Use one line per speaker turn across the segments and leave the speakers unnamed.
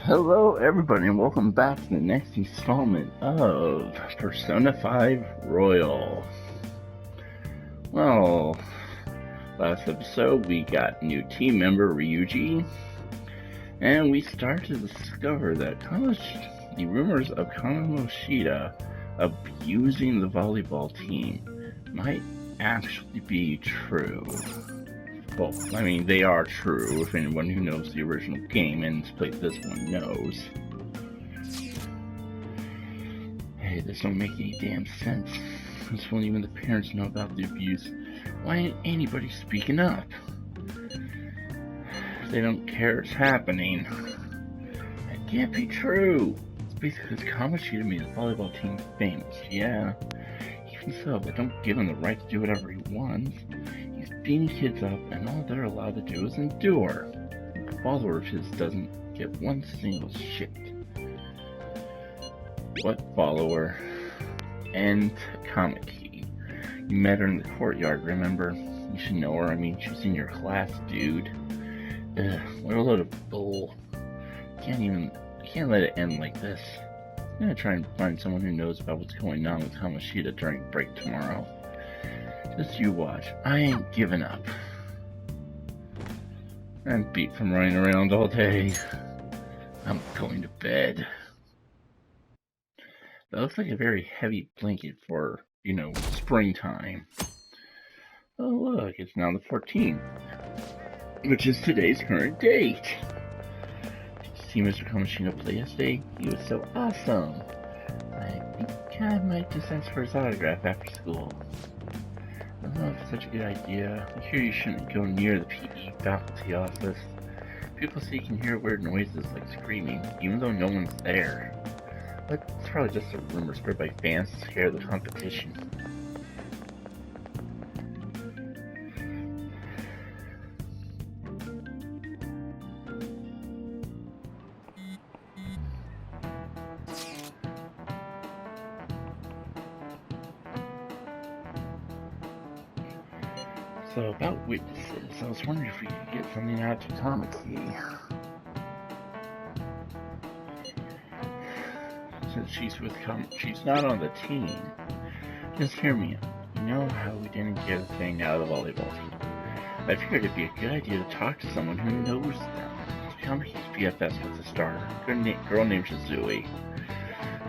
Hello, everybody, and welcome back to the next installment of Persona 5 Royal. Well, last episode we got new team member Ryuji, and we started to discover that the rumors of Kamoshida abusing the volleyball team might actually be true. Well, I mean, they are true, if anyone who knows the original game and has played this one knows. Hey, this don't make any damn sense. This won't even the parents know about the abuse. Why ain't anybody speaking up? They don't care it's happening. That can't be true. It's basically because Kamoshida made the volleyball team famous, yeah. Even so, but don't give him the right to do whatever he wants. He's beating kids up, and all they're allowed to do is endure. A follower of his doesn't get one single shit. What follower? And Kamiki. You met her in the courtyard, remember? You should know her, I mean, she's in your class, dude. Ugh, what a load of bull. You can't let it end like this. I'm gonna try and find someone who knows about what's going on with Kamoshida during break tomorrow. Just you watch. I ain't giving up. I'm beat from running around all day. I'm going to bed. That looks like a very heavy blanket for, springtime. Oh look, it's now the 14th, which is today's current date. Did you see Mr. Kamoshida play yesterday? He was so awesome. I think I might just ask for his autograph after school. I don't know if it's such a good idea. I hear you shouldn't go near the PE faculty office. People say you can hear weird noises like screaming, even though no one's there. But it's probably just a rumor spread by fans to scare the competition. So, about witnesses, I was wondering if we could get something out of Tamaki. Since she's not on the team. Just hear me out. You know how we didn't get a thing out of the volleyball team? I figured it'd be a good idea to talk to someone who knows them. Tamaki's BFS was a starter, a girl named Shizui.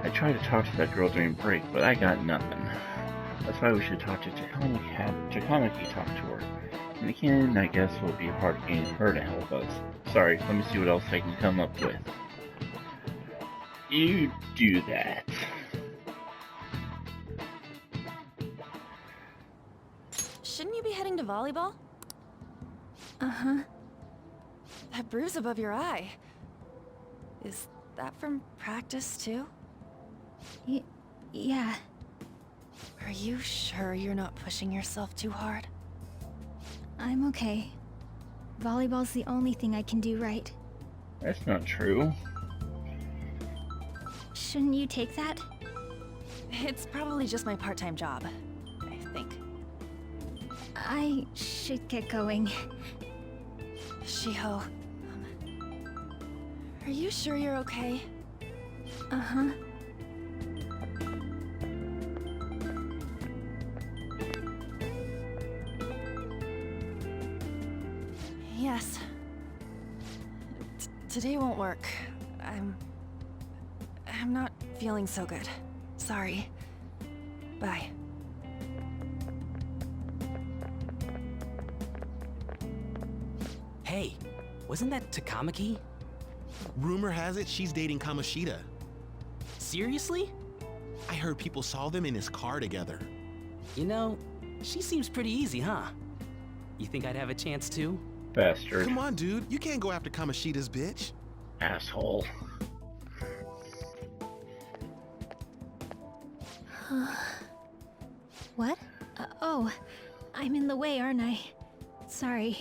I tried to talk to that girl during break, but I got nothing. That's why we should talk to Takamaki talk to her. And again, I guess it will be hard getting her to help us. Sorry, let me see what else I can come up with. You do that.
Shouldn't you be heading to volleyball?
Uh-huh.
That bruise above your eye. Is that from practice too?
Yeah.
Are you sure you're not pushing yourself too hard?
I'm okay. Volleyball's the only thing I can do right.
That's not true.
Shouldn't you take that?
It's probably just my part-time job, I think.
I should get going.
Shiho, are you sure you're okay?
Uh-huh.
Yes. Today won't work. I'm not feeling so good. Sorry. Bye.
Hey, wasn't that Takamaki?
Rumor has it she's dating Kamoshida.
Seriously?
I heard people saw them in his car together.
You know, she seems pretty easy, huh? You think I'd have a chance too?
Bastard.
Come on, dude. You can't go after Kamoshida's bitch.
Asshole.
What? Oh, I'm in the way, aren't I? Sorry.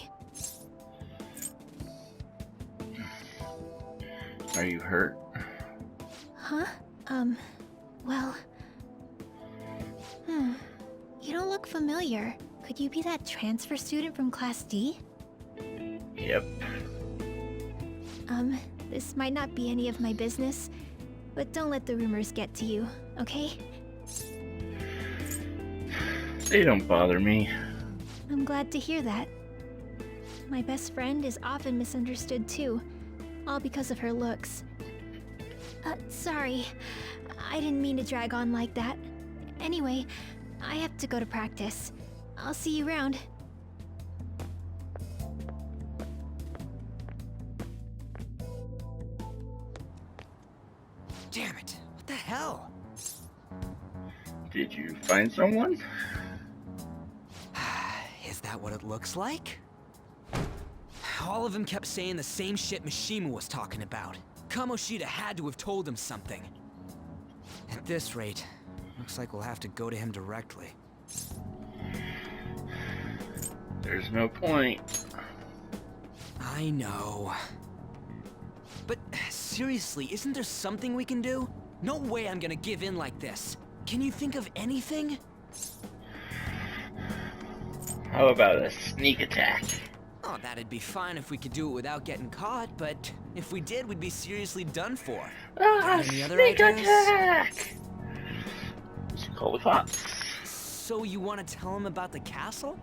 Are you hurt?
Huh? Well... You don't look familiar. Could you be that transfer student from Class D?
Yep.
This might not be any of my business, but don't let the rumors get to you, okay?
They don't bother me.
I'm glad to hear that. My best friend is often misunderstood too, all because of her looks. Sorry. I didn't mean to drag on like that. Anyway, I have to go to practice. I'll see you around.
Damn it! What the hell?
Did you find someone?
Is that what it looks like? All of them kept saying the same shit Mishima was talking about. Kamoshida had to have told him something. At this rate, looks like we'll have to go to him directly.
There's no point.
I know. But seriously, isn't there something we can do? No way I'm gonna give in like this. Can you think of anything?
How about a sneak attack?
Oh, that'd be fine if we could do it without getting caught, but if we did, we'd be seriously done for. Any other
Sneak
ideas?
attack! You should call the cops.
So you want to tell them about the castle?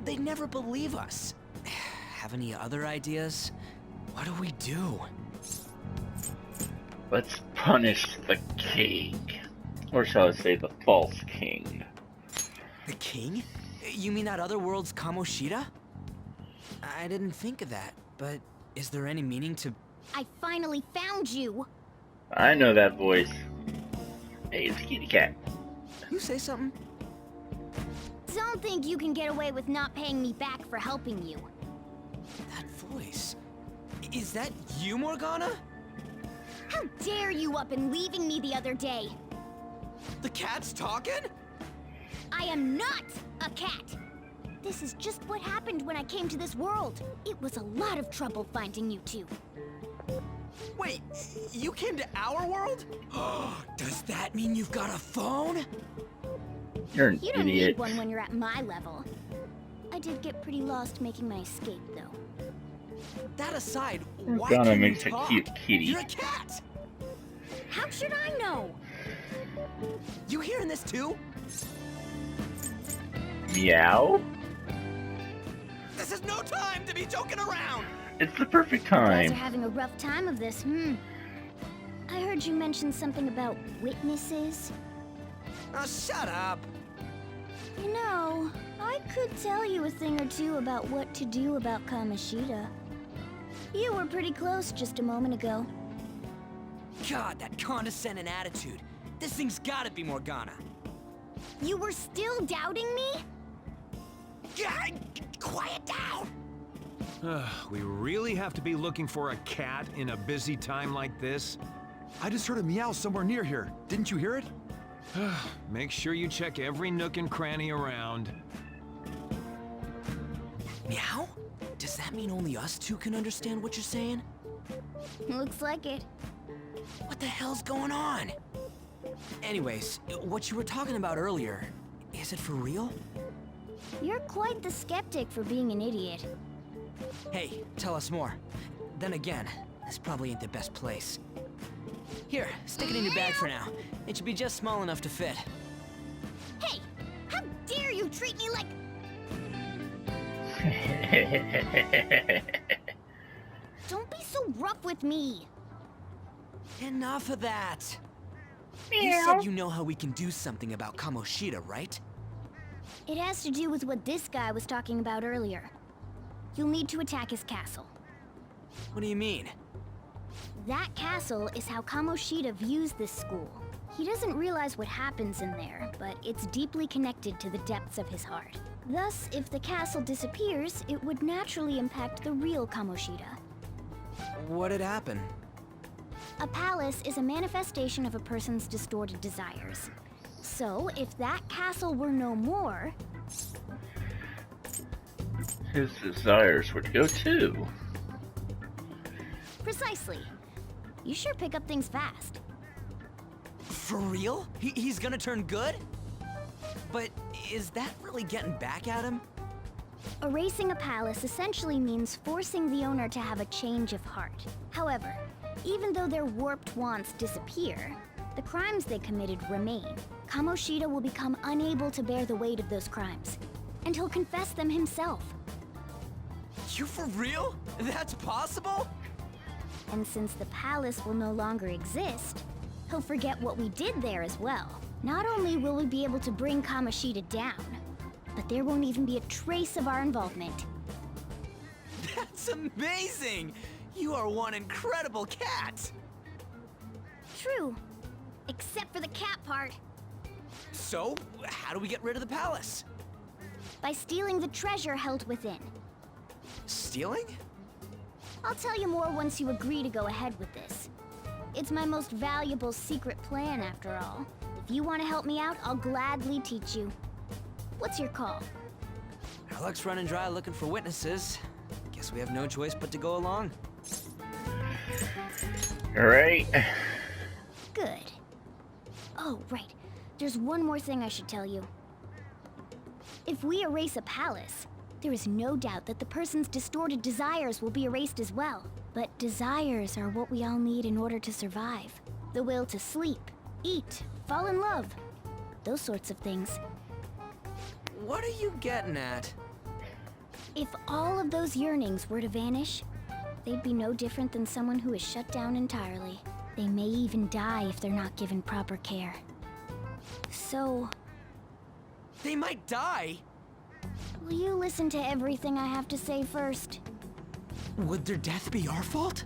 They'd never believe us. Have any other ideas? What do we do?
Let's punish the king. Or shall I say the false king?
The king? You mean that other world's Kamoshida? I didn't think of that, but is there any meaning to...
I finally found you!
I know that voice. Hey, it's Kitty Cat.
You say something?
Don't think you can get away with not paying me back for helping you.
That voice... Is that you, Morgana?
How dare you up and leaving me the other day?
The cat's talking?
I am not a cat! This is just what happened when I came to this world. It was a lot of trouble finding you two.
Wait, you came to our world? Does that mean you've got a phone?
You're an
You don't
idiot.
need one when you're at my level. I did get pretty lost making my escape, though.
That aside, why
Morgana
can't you
makes a
talk?
cute kitty.
You're a cat!
How should I know?
You hearing this too?
Meow?
This is no time to be joking around!
It's the perfect
You guys are
time.
having a rough time of this, I heard you mention something about witnesses.
Oh, shut up!
You know, I could tell you a thing or two about what to do about Kamoshida. You were pretty close just a moment ago.
God, that condescending attitude. This thing's gotta be Morgana.
You were still doubting me?
God, quiet down!
We really have to be looking for a cat in a busy time like this?
I just heard a meow somewhere near here. Didn't you hear it?
Make sure you check every nook and cranny around.
Meow? Does that mean only us two can understand what you're saying?
Looks like it.
What the hell's going on? Anyways, what you were talking about earlier, is it for real?
You're quite the skeptic for being an idiot.
Hey, tell us more. Then again, this probably ain't the best place. Here, stick it in your bag for now. It should be just small enough to fit.
Hey! How dare you treat me like... Don't be so rough with me!
Enough of that! You said you know how we can do something about Kamoshida, right?
It has to do with what this guy was talking about earlier. You'll need to attack his castle.
What do you mean?
That castle is how Kamoshida views this school. He doesn't realize what happens in there, but it's deeply connected to the depths of his heart. Thus, if the castle disappears, it would naturally impact the real Kamoshida.
What'd happen?
A palace is a manifestation of a person's distorted desires. So, if that castle were no more...
His desires would go too.
Precisely. You sure pick up things fast.
For real? He's gonna turn good? But is that really getting back at him?
Erasing a palace essentially means forcing the owner to have a change of heart. However, even though their warped wants disappear, the crimes they committed remain. Kamoshida will become unable to bear the weight of those crimes, and he'll confess them himself.
You for real? That's possible?
And since the palace will no longer exist, he'll forget what we did there as well. Not only will we be able to bring Kamoshida down, but there won't even be a trace of our involvement.
That's amazing! You are one incredible cat!
True. Except for the cat part.
So, how do we get rid of the palace?
By stealing the treasure held within.
Stealing?
I'll tell you more once you agree to go ahead with this. It's my most valuable secret plan, after all. If you want to help me out, I'll gladly teach you. What's your call?
Our luck's running dry looking for witnesses. Guess we have no choice but to go along.
Alright.
Good. Oh, right. There's one more thing I should tell you. If we erase a palace, there is no doubt that the person's distorted desires will be erased as well. But desires are what we all need in order to survive. The will to sleep, eat, fall in love. Those sorts of things.
What are you getting at?
If all of those yearnings were to vanish, they'd be no different than someone who is shut down entirely. They may even die if they're not given proper care. So,
They might die?
will you listen to everything I have to say first?
Would their death be our fault?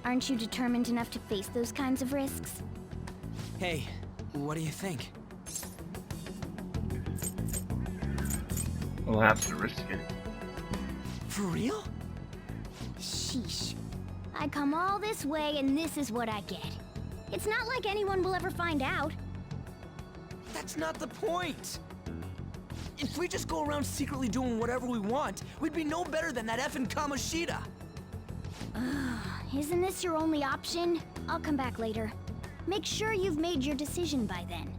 Aren't you determined enough to face those kinds of risks?
Hey, what do you think?
We'll have to risk it.
For real?
Sheesh. I come all this way and this is what I get. It's not like anyone will ever find out.
That's not the point! If we just go around secretly doing whatever we want, we'd be no better than that effing Kamoshida!
Isn't this your only option? I'll come back later. Make sure you've made your decision by then.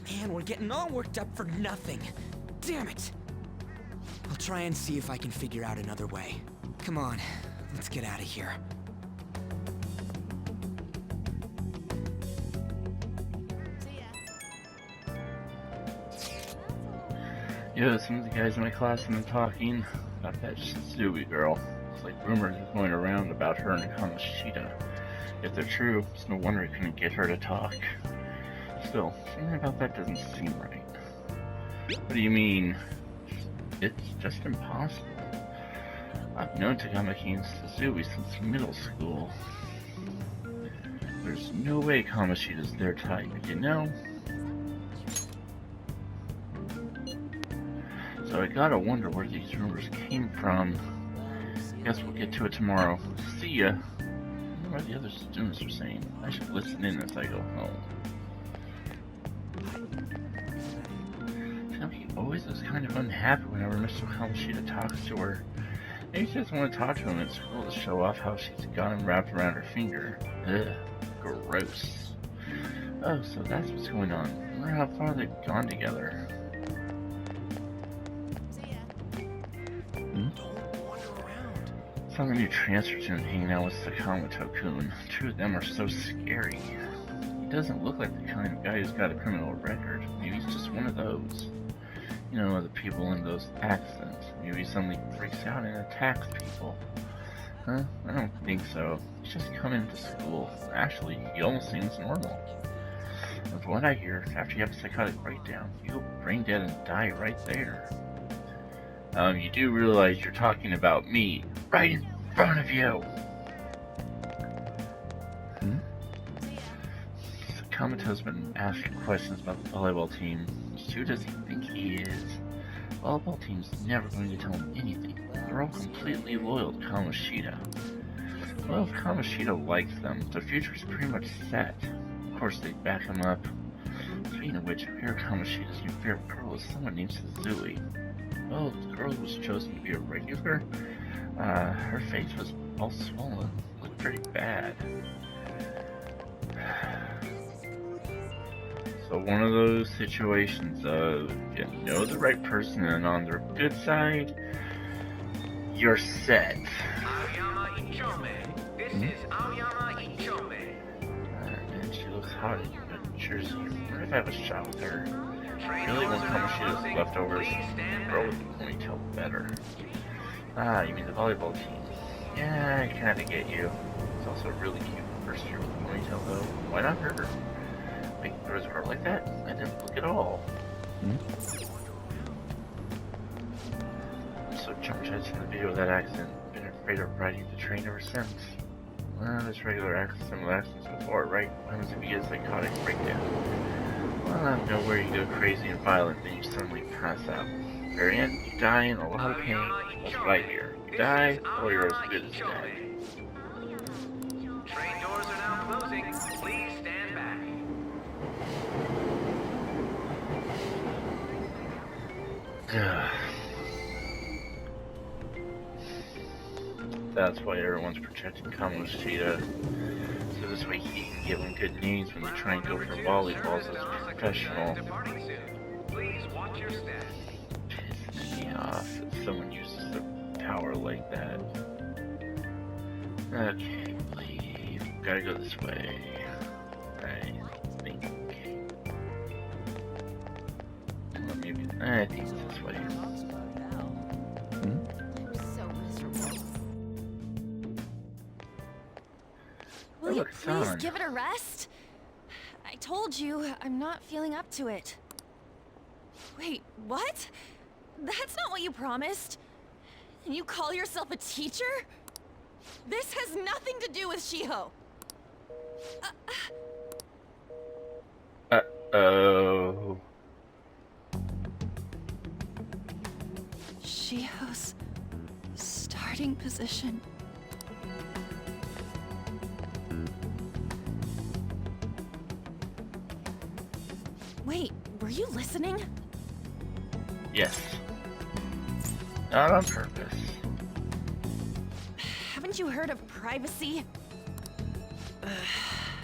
Man, we're getting all worked up for nothing. Damn it! I'll try and see if I can figure out another way. Come on, let's get out of here.
Yeah, some of the guys in my class have been talking about that Zui girl. It's like rumors are going around about her and Kamoshida. If they're true, it's no wonder he couldn't get her to talk. Still, something about that doesn't seem right. What do you mean? It's just impossible. I've known Takamaki and Suzui since middle school. There's no way Kamoshida's their type, you know? So I gotta wonder where these rumors came from. Guess we'll get to it tomorrow. See ya! I wonder what the other students are saying. I should listen in as I go home. He always is kind of unhappy whenever Mr. Kamoshida talks to her. Maybe she doesn't want to talk to him at school to show off how she's got him wrapped around her finger. Ugh, gross. Oh, so that's what's going on. I wonder how far they've gone together. Saw the new transfer student hanging out with Sakamoto-kun. Two of them are so scary. He doesn't look like the kind of guy who's got a criminal record. Maybe he's just one of those. You know, the people in those accidents. Maybe somebody freaks out and attacks people. Huh? I don't think so. He's just coming to school. Actually, he almost seems normal. And from what I hear, after you have a psychotic breakdown, you go brain dead and die right there. You do realize you're talking about me, right in front of you! Sakamoto's been asking questions about the volleyball team. Who does he think he is? Volleyball team's never going to tell him anything. They're all completely loyal to Kamoshida. Well, if Kamoshida likes them, their future's pretty much set. Of course, they back him up. Speaking of which, I hear Kamoshida's new favorite girl is someone named Suzui. Well, the girl who was chosen to be a regular, her face was all swollen. Looked pretty bad. So one of those situations of you know the right person and on their good side, you're set.
Aoyama Icho
And she looks hot in New Jersey. Where if I have a shot with her? Really want Kamoshida's leftovers. Girl with the ponytail better. Ah, you mean the volleyball team? Yeah, I kinda get you. It's also really cute first year with the ponytail though. Why not her? Wait, there was a girl like that? I didn't look at all. I'm so traumatized from the video of that accident. Been afraid of riding the train ever since. Well, there's regular similar accidents before, right? What happens if you get a psychotic breakdown? Well, I don't know where you go crazy and violent, then you suddenly pass out. Very end, you die in a lot of pain. That's what I hear. You die, or you're as good as dead.
Train doors are now closing. Please stand back.
That's why everyone's protecting Kamoshida. So this way he can give them good news when they try and go for volleyballs as a professional.
Departing soon. Please watch your steps.
Pisses me off if someone uses their power like that. Okay, leave. Gotta go this way. I think. Well, maybe. I think it's this way.
Will you
look,
please
Son.
give it a rest? I told you, I'm not feeling up to it. Wait, what? That's not what you promised. And you call yourself a teacher? This has nothing to do with Shiho.
Uh-oh.
Shiho's starting position. Wait, were you listening?
Yes. Not on purpose.
Haven't you heard of privacy?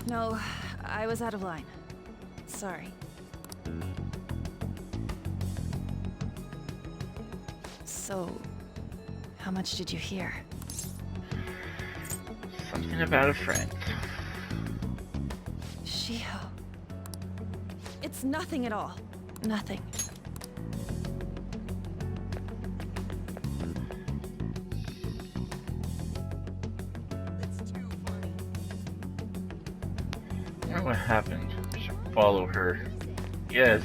No, I was out of line. Sorry. So, how much did you hear?
Something about a friend.
Shiho. It's nothing at all. Nothing.
I wonder what happened. I should follow her. Yes.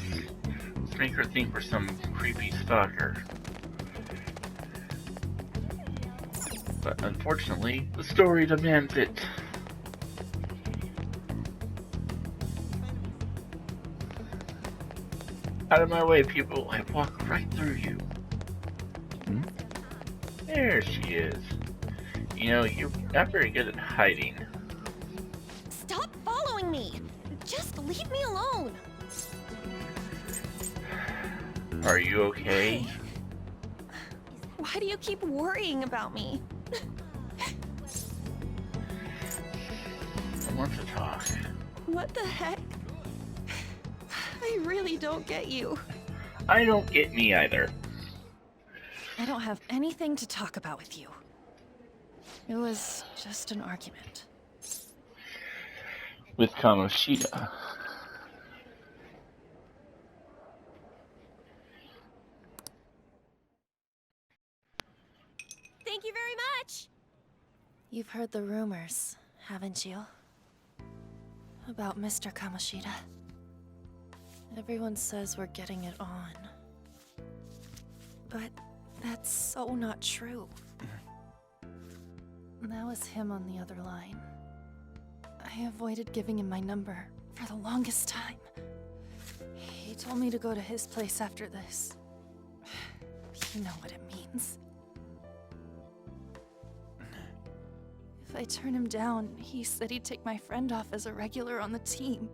Let's make her think we're some creepy stalker. But unfortunately, the story demands it. Out of my way, people. I walk right through you. There she is. You know, you're not very good at hiding.
Stop following me! Just leave me alone!
Are you okay?
Why do you keep worrying about me?
I want to talk.
What the heck? I really don't get you.
I don't get me either.
I don't have anything to talk about with you. It was just an argument.
With Kamoshida.
Thank you very much! You've heard the rumors, haven't you? About Mr. Kamoshida. Everyone says we're getting it on. But that's so not true. That was him on the other line. I avoided giving him my number for the longest time. He told me to go to his place after this. You know what it means. If I turn him down, he said he'd take my friend off as a regular on the team.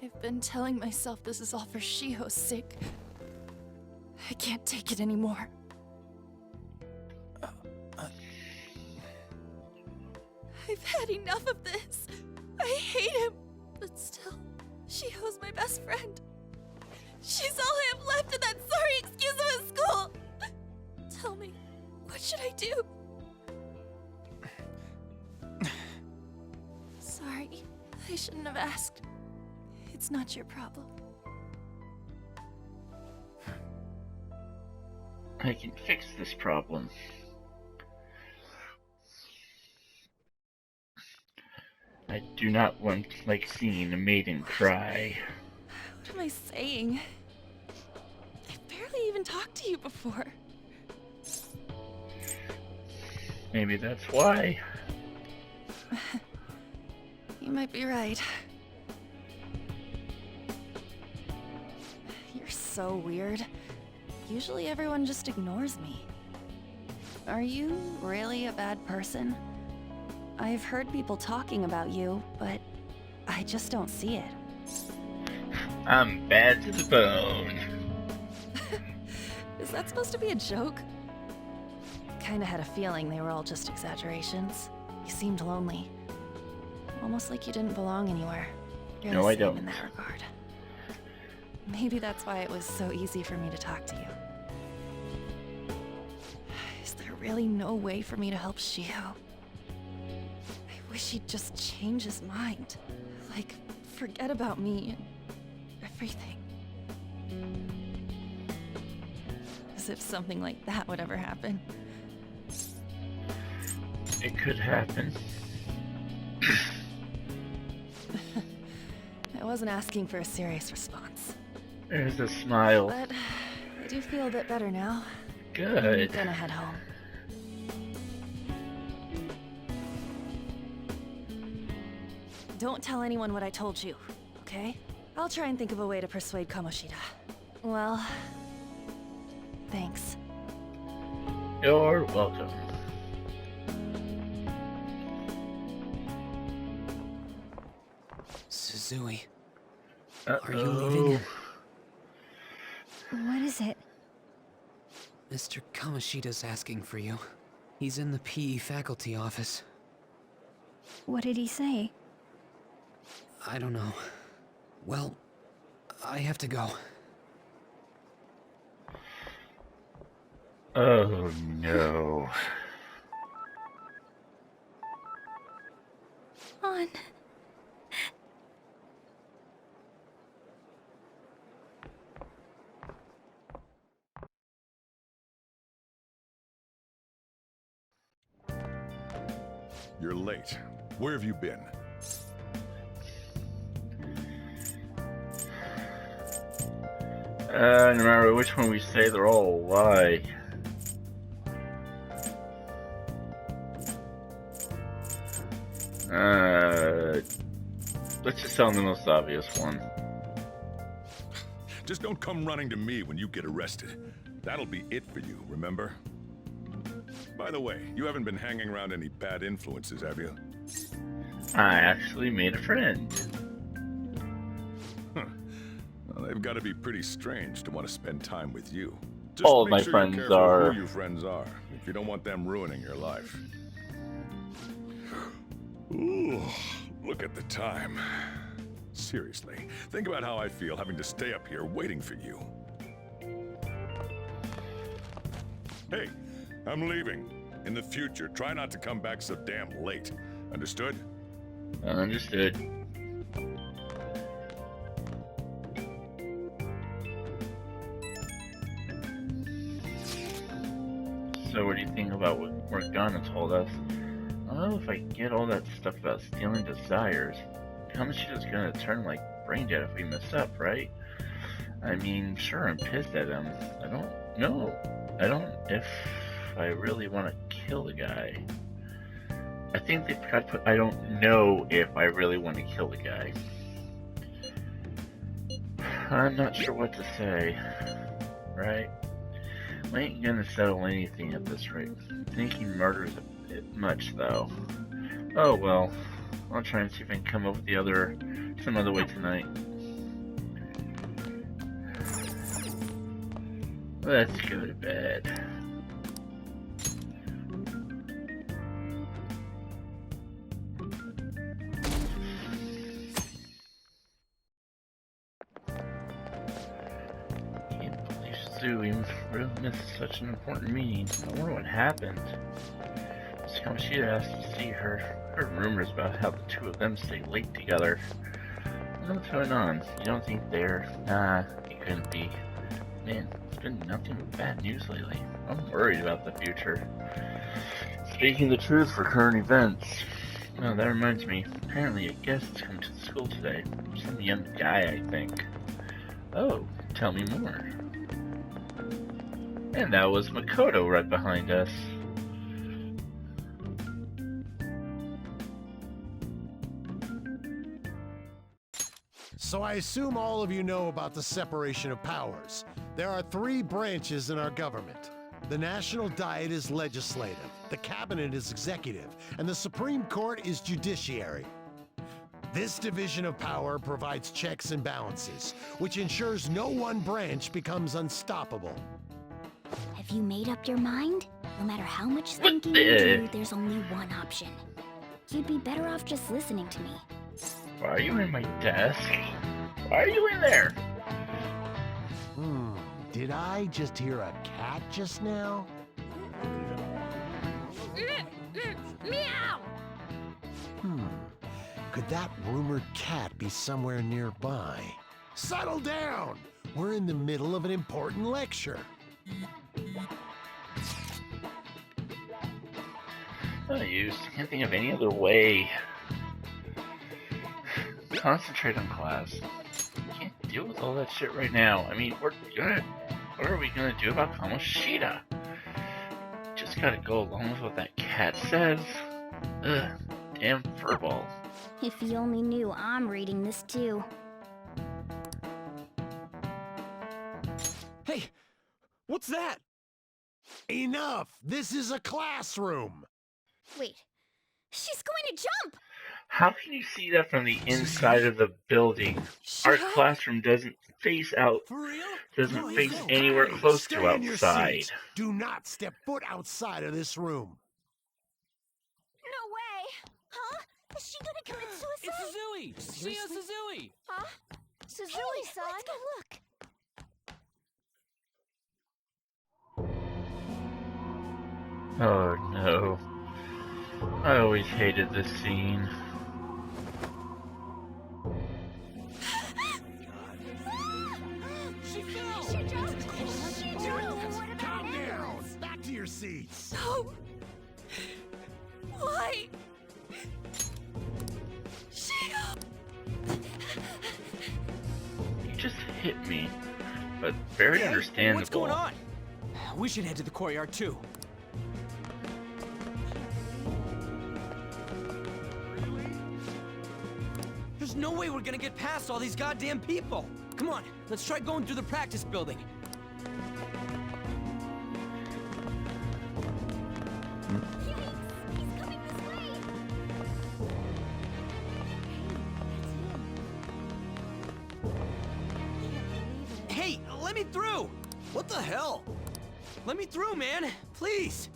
I've been telling myself this is all for Shiho's sake. I can't take it anymore. I've had enough of this. I hate him. But still, Shiho's my best friend. She's all I have left in that sorry excuse of a school. Tell me, what should I do? I shouldn't have asked. It's not your problem.
I can fix this problem. I do not like seeing a maiden cry.
What am I saying? I've barely even talked to you before.
Maybe that's why.
You might be right. You're so weird. Usually everyone just ignores me. Are you really a bad person? I've heard people talking about you, but I just don't see it.
I'm bad to the bone.
Is that supposed to be a joke? Kinda had a feeling they were all just exaggerations. You seemed lonely. Almost like you didn't belong anywhere. You're
No,
the
I
same
don't.
in that regard. Maybe that's why it was so easy for me to talk to you. Is there really no way for me to help Shio? I wish he'd just change his mind. Like, forget about me and everything. As if something like that would ever happen.
It could happen.
I wasn't asking for a serious response.
There's a smile.
But I do feel a bit better now. I'm
Good.
gonna head home. Don't tell anyone what I told you, okay? I'll try and think of a way to persuade Kamoshida. Well, thanks.
You're welcome.
Suzui,
Uh-oh.
are you leaving?
What is it?
Mr. Kamoshida's asking for you. He's in the PE faculty office.
What did he say?
I don't know. Well, I have to go.
Oh no.
On.
You're late. Where have you been?
No matter which one we say, they're all a lie. Let's just tell them the most obvious one.
Just don't come running to me when you get arrested. That'll be it for you, remember? By the way, you haven't been hanging around any bad influences, have you?
I actually made a friend.
Huh. Well, they've got to be pretty strange to want to spend time with you. Just
All of
make
my
sure
friends
you're careful
are.
who your friends are, if you don't want them ruining your life. Ooh, look at the time. Seriously, think about how I feel having to stay up here waiting for you. Hey, I'm leaving. In the future, try not to come back so damn late. Understood?
Understood. So what do you think about what Morgana told us? I don't know if I get all that stuff about stealing desires. Kamoshida's gonna turn like brain dead if we mess up, right? I mean, sure, I'm pissed at him. I don't know. If I really want to kill the guy. I think they forgot to put, I don't know if I really want to kill the guy. I'm not sure what to say. Right? I ain't gonna settle anything at this rate. Thinking murder is a bit much, though. Oh well. I'll try and see if I can come up with some other way tonight. Let's go to bed. Can't believe Sue missed such an important meeting. I wonder what happened. Is Kamoshida asked to see her. Heard rumors about how the two of them stay late together. What's going on? You don't think they're... Nah, it couldn't be. Man, it's been nothing but bad news lately. I'm worried about the future. Speaking the truth for current events. Oh, that reminds me. Apparently a guest's come to the school today. Some young guy, I think. Oh, tell me more. And that was Makoto right behind us.
So I assume all of you know about the separation of powers. There are 3 branches in our government. The National Diet is legislative, the Cabinet is executive, and the Supreme Court is judiciary. This division of power provides checks and balances, which ensures no one branch becomes unstoppable.
Have you made up your mind? No matter how much thinking you do, there's only one option. You'd be better off just listening to me.
Why are you in my desk? Why are you in there?
Did I just hear a cat just now?
Meow!
Could that rumored cat be somewhere nearby? Settle down! We're in the middle of an important lecture.
Oh, you can't think of any other way. Concentrate on class. Can't deal with all that shit right now. I mean, what are we gonna do about Kamoshida? Just gotta go along with what that cat says. Ugh, damn furball.
If you only knew I'm reading this too.
Hey, what's that?
Enough! This is a classroom!
Wait, she's going to jump!
How can you see that from the inside of the building? Our classroom doesn't face out, doesn't face anywhere close to
Stay in your
outside.
seats. Do not step foot outside of this room.
No way! Huh? Is she gonna commit suicide?
It's Suzui! Shia Suzui!
Huh? Suzui-san? Let's go look.
Oh no. I always hated this scene.
She fell! She jumped!
Calm down! Back to your seats!
No! Why? Shio!
You just hit me, but very understandable.
What's going on? We should head to the courtyard too. There's no way we're gonna get past all these goddamn people. Come on, let's try going through the practice building.
He's coming this way!
Hey, let me through! What the hell? Let me through, man! Please!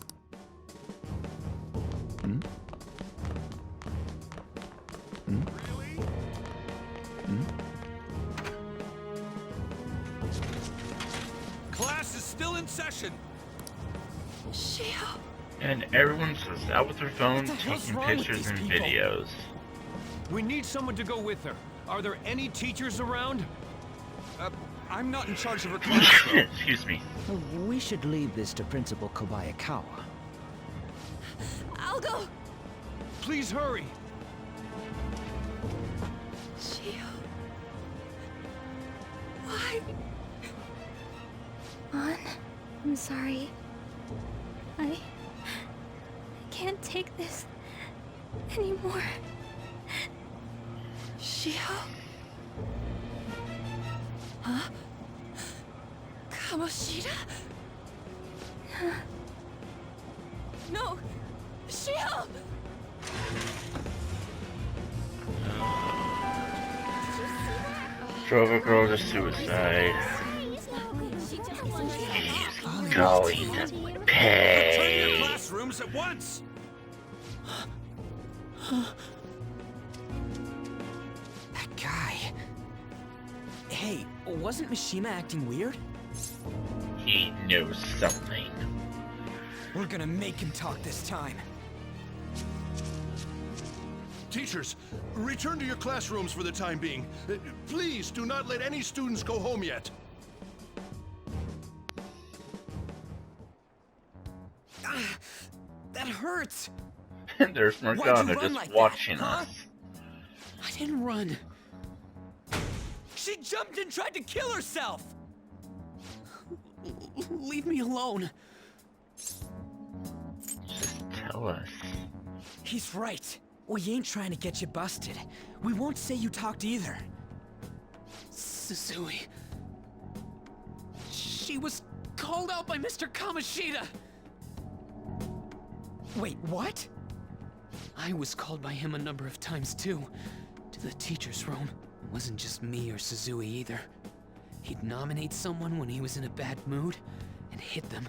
Class is still in session.
Shio!
And everyone's just out with their phones
What the hell's
taking
wrong with
pictures
these
and
people?
videos.
We need someone to go with her. Are there any teachers around?
I'm not in charge of her class.
Excuse me.
We should leave this to Principal Kobayakawa.
I'll go!
Please hurry.
Shio... Why?
An, I'm sorry. I can't take this anymore.
Shio? Huh? Kamoshida? No! Shio!
Drove a girl to suicide. He's going to
Return to
pay.
your classrooms at once.
That guy. Hey, wasn't Mishima acting weird?
He knows something.
We're gonna make him talk this time.
Teachers, return to your classrooms for the time being. Please do not let any students go home yet.
That hurts.
And there's Morgana just
like
watching
that, huh?
us.
I didn't run. She jumped and tried to kill herself. Leave me alone.
Just tell us.
He's right. We ain't trying to get you busted. We won't say you talked either. Suzui. She was called out by Mr. Kamoshida. Wait, what? I was called by him a number of times too. To the teacher's room. It wasn't just me or Suzui either. He'd nominate someone when he was in a bad mood and hit them.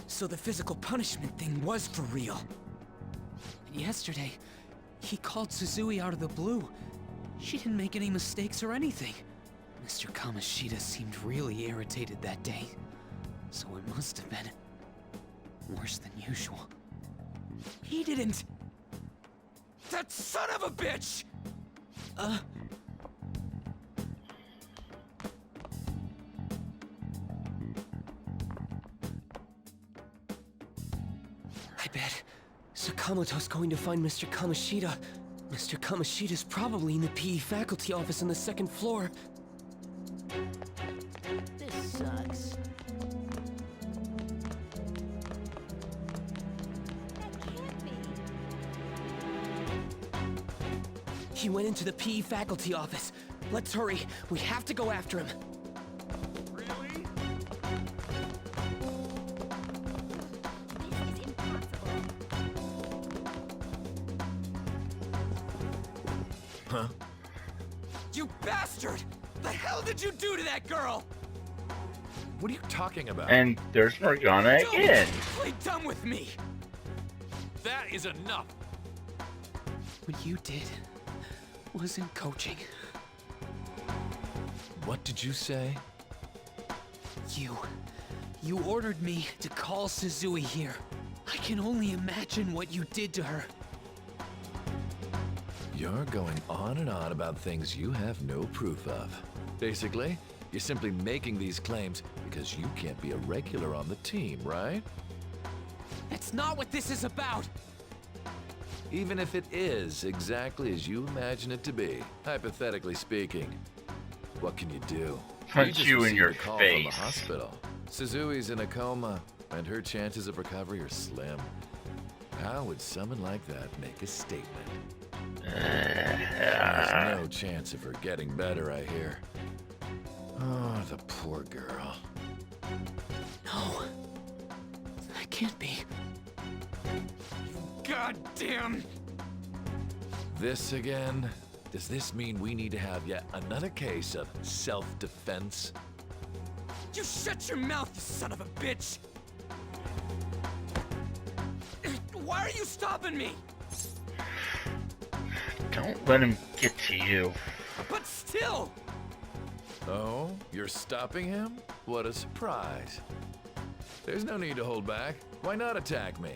So the physical punishment thing was for real. And yesterday, he called Suzui out of the blue. She didn't make any mistakes or anything. Mr. Kamoshida seemed really irritated that day. So it must have been worse than usual. He didn't... That son of a bitch!
I bet Sakamoto's going to find Mr. Kamoshida. Mr. Kamoshida's probably in the PE faculty office on the second floor.
This sucks.
He went into the PE faculty office. Let's hurry. We have to go after him.
Really?
This is impossible.
Huh?
You bastard! The hell did you do to that girl?
What are you talking about?
And there's Morgana
Don't
again.
play dumb with me!
That is enough!
What you did wasn't coaching.
What did you say?
You ordered me to call Suzui here. I can only imagine what you did to her.
You're going on and on about things you have no proof of. Basically, you're simply making these claims because you can't be a regular on the team, right?
That's not what this is about!
Even if it is exactly as you imagine it to be, hypothetically speaking, what can you do?
Punch
just
you in
received
your
a call
face.
from the hospital. Suzui's in a coma, and her chances of recovery are slim. How would someone like that make a statement? There's no chance of her getting better, I hear. Oh, the poor girl.
No. That can't be. Goddamn!
This again? Does this mean we need to have yet another case of self-defense?
You shut your mouth, you son of a bitch! Why are you stopping me?
Don't let him get to you.
But still!
Oh, you're stopping him? What a surprise. There's no need to hold back. Why not attack me?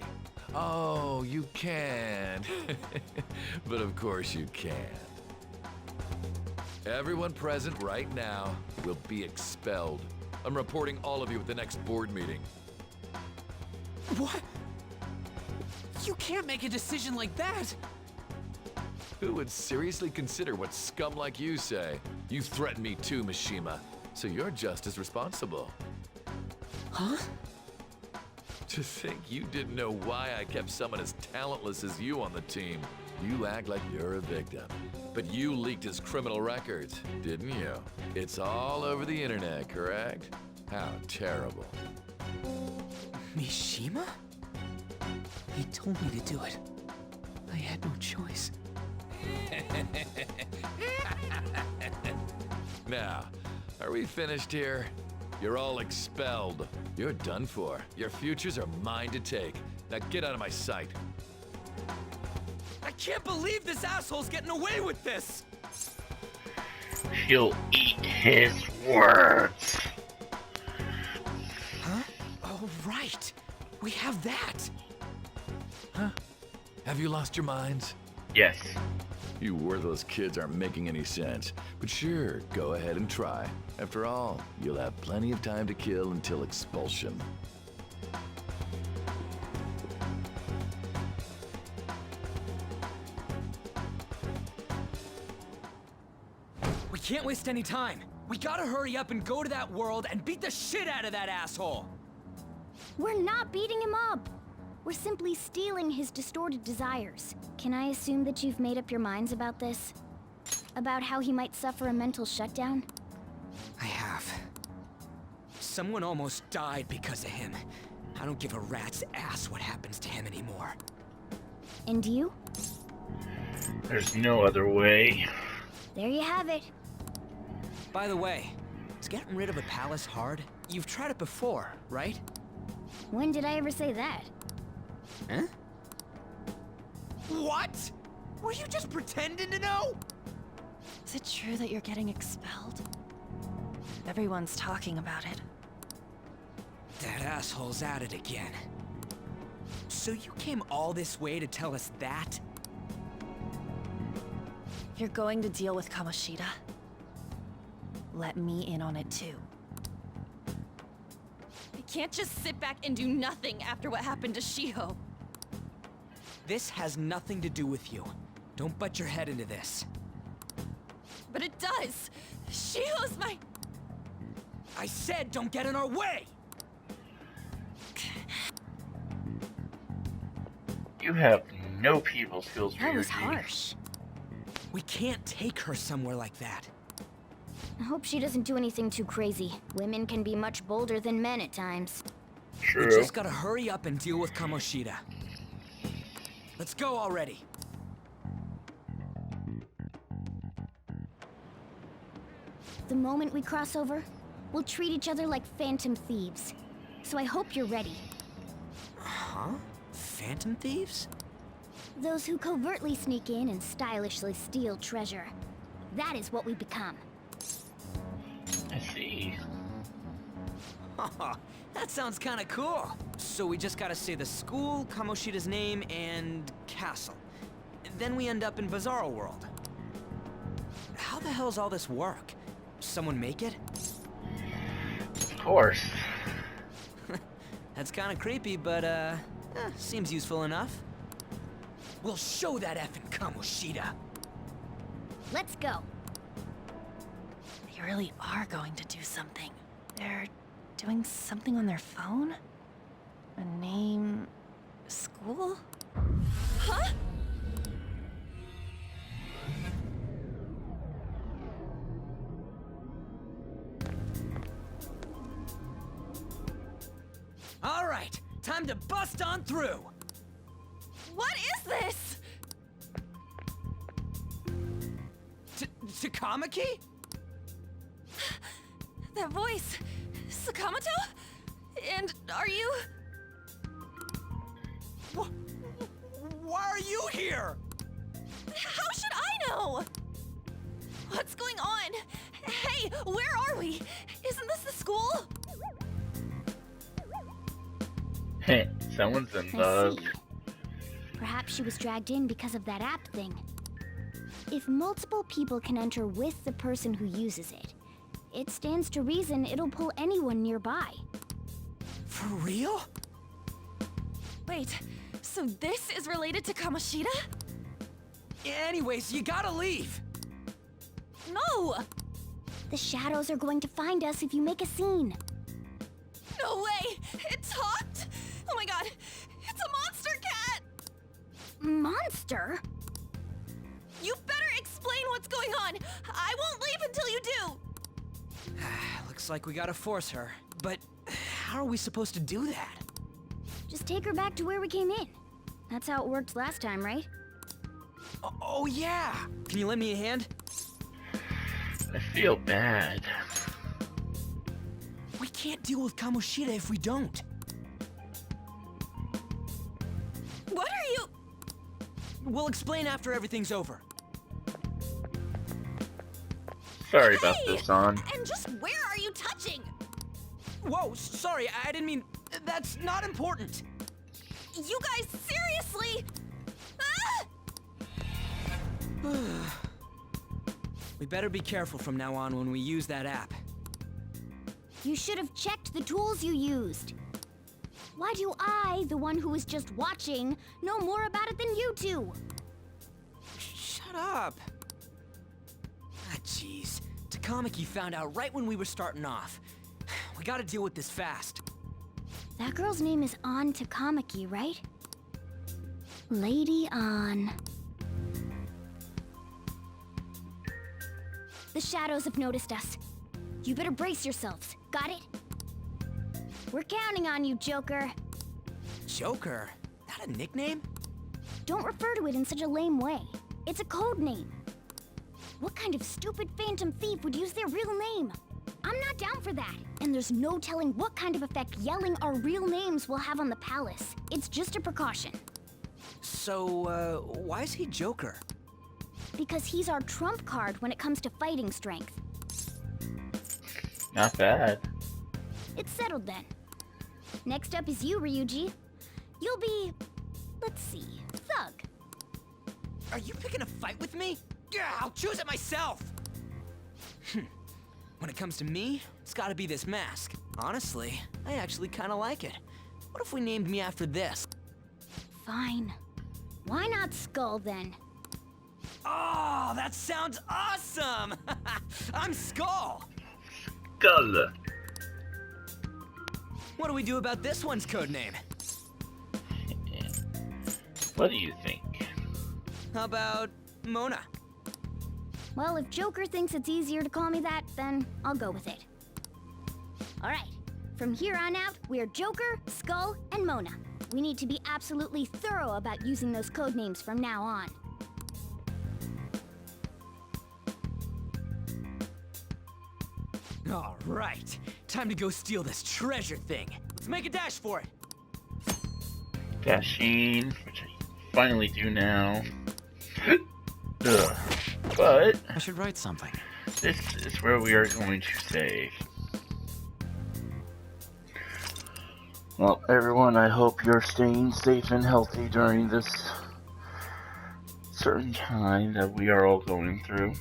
Oh, you can. But of course you can. Everyone present right now will be expelled. I'm reporting all of you at the next board meeting.
What? You can't make a decision like that!
Who would seriously consider what scum like you say? You threatened me too, Mishima, so you're just as responsible.
Huh?
To think you didn't know why I kept someone as talentless as you on the team. You act like you're a victim. But you leaked his criminal records, didn't you? It's all over the internet, correct? How terrible.
Mishima? He told me to do it. I had no choice.
Now, are we finished here? You're all expelled. You're done for. Your futures are mine to take. Now get out of my sight.
I can't believe this asshole's getting away with this!
He'll eat his words.
Huh? Oh, right. We have that.
Huh? Have you lost your minds?
Yes.
You worthless kids aren't making any sense. But sure, go ahead and try. After all, you'll have plenty of time to kill until expulsion.
We can't waste any time. We gotta hurry up and go to that world and beat the shit out of that asshole.
We're not beating him up. We're simply stealing his distorted desires. Can I assume that you've made up your minds about this? About how he might suffer a mental shutdown?
I have. Someone almost died because of him. I don't give a rat's ass what happens to him anymore.
And you?
There's no other way.
There you have it.
By the way, is getting rid of a palace hard? You've tried it before, right?
When did I ever say that?
Huh? What? Were you just pretending to know?
Is it true that you're getting expelled? Everyone's talking about it.
That asshole's at it again. So you came all this way to tell us that?
You're going to deal with Kamoshida. Let me in on it too. I can't just sit back and do nothing after what happened to Shiho.
This has nothing to do with you. Don't butt your head into this.
But it does! Shiho's my...
I said don't get in our way!
You have no people skills for
That
your
was
duty.
harsh.
We can't take her somewhere like that.
I hope she doesn't do anything too crazy. Women can be much bolder than men at times.
True.
We just gotta hurry up and deal with Kamoshida. Let's go already.
The moment we cross over, we'll treat each other like phantom thieves. So I hope you're ready.
Huh? Phantom thieves?
Those who covertly sneak in and stylishly steal treasure. That is what we become.
I see.
That sounds kinda cool. So we just gotta say the school, Kamoshida's name, and castle. Then we end up in Bizarro World. How the hell's all this work? Someone make it?
Of course.
That's kinda creepy, but seems useful enough. We'll show that effing Kamoshida.
Let's go.
They really are going to do something. They're doing something on their phone? A name... school? Huh?
All right, time to bust on through.
What is this?
Takamaki?
That voice... Sakamoto? And are you...
Why are you here?
How should I know? What's going on? Hey, where are we? Isn't this the school?
Hey, someone's in
I
the...
see. Perhaps she was dragged in because of that app thing. If multiple people can enter with the person who uses it, it stands to reason it'll pull anyone nearby.
For real?
Wait, so this is related to Kamoshida?
Anyways, you gotta leave.
No!
The shadows are going to find us if you make a scene.
No way! It talked? Oh my god! It's a monster cat!
Monster?
You better explain what's going on! I won't leave until you do!
Looks like we gotta force her. But how are we supposed to do that?
Just take her back to where we came in. That's how it worked last time, right?
Oh yeah! Can you lend me a hand?
I feel bad.
We can't deal with Kamoshida if we don't.
What are you...
We'll explain after everything's over.
Sorry about
Hey!
this, On.
And just where are you touching?
Whoa, sorry, I didn't mean... That's not important.
You guys, seriously? Ah!
We better be careful from now on when we use that app.
You should have checked the tools you used. Why do I, the one who was just watching, know more about it than you two?
Shut up. Ah, jeez. Takamaki found out right when we were starting off. We gotta deal with this fast.
That girl's name is An Takamaki, right? Lady An. The shadows have noticed us. You better brace yourselves. Got it? We're counting on you, Joker.
Joker? That a nickname?
Don't refer to it in such a lame way. It's a code name. What kind of stupid phantom thief would use their real name? I'm not down for that. And there's no telling what kind of effect yelling our real names will have on the palace. It's just a precaution.
So, why is he Joker?
Because he's our trump card when it comes to fighting strength.
Not bad.
It's settled then. Next up is you, Ryuji. You'll be... let's see... Thug.
Are you picking a fight with me? Yeah, I'll choose it myself! When it comes to me, it's gotta be this mask. Honestly, I actually kinda like it. What if we named me after this?
Fine. Why not Skull then?
Oh, that sounds awesome! I'm Skull!
Skull.
What do we do about this one's codename?
What do you think?
How about Mona?
Well, if Joker thinks it's easier to call me that, then I'll go with it. Alright, from here on out, we're Joker, Skull, and Mona. We need to be absolutely thorough about using those codenames from now on.
Alright, time to go steal this treasure thing. Let's make a dash for it.
Dashing, which I finally do now. Ugh. But
I should write something.
This is where we are going to save. Well, everyone, I hope you're staying safe and healthy during this certain time that we are all going through.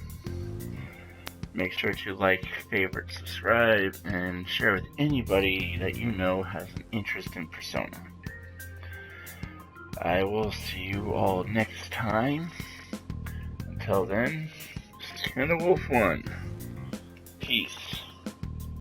Make sure to like, favorite, subscribe, and share with anybody that you know has an interest in Persona. I will see you all next time. Until then, this is Ken the Wolf One. Peace.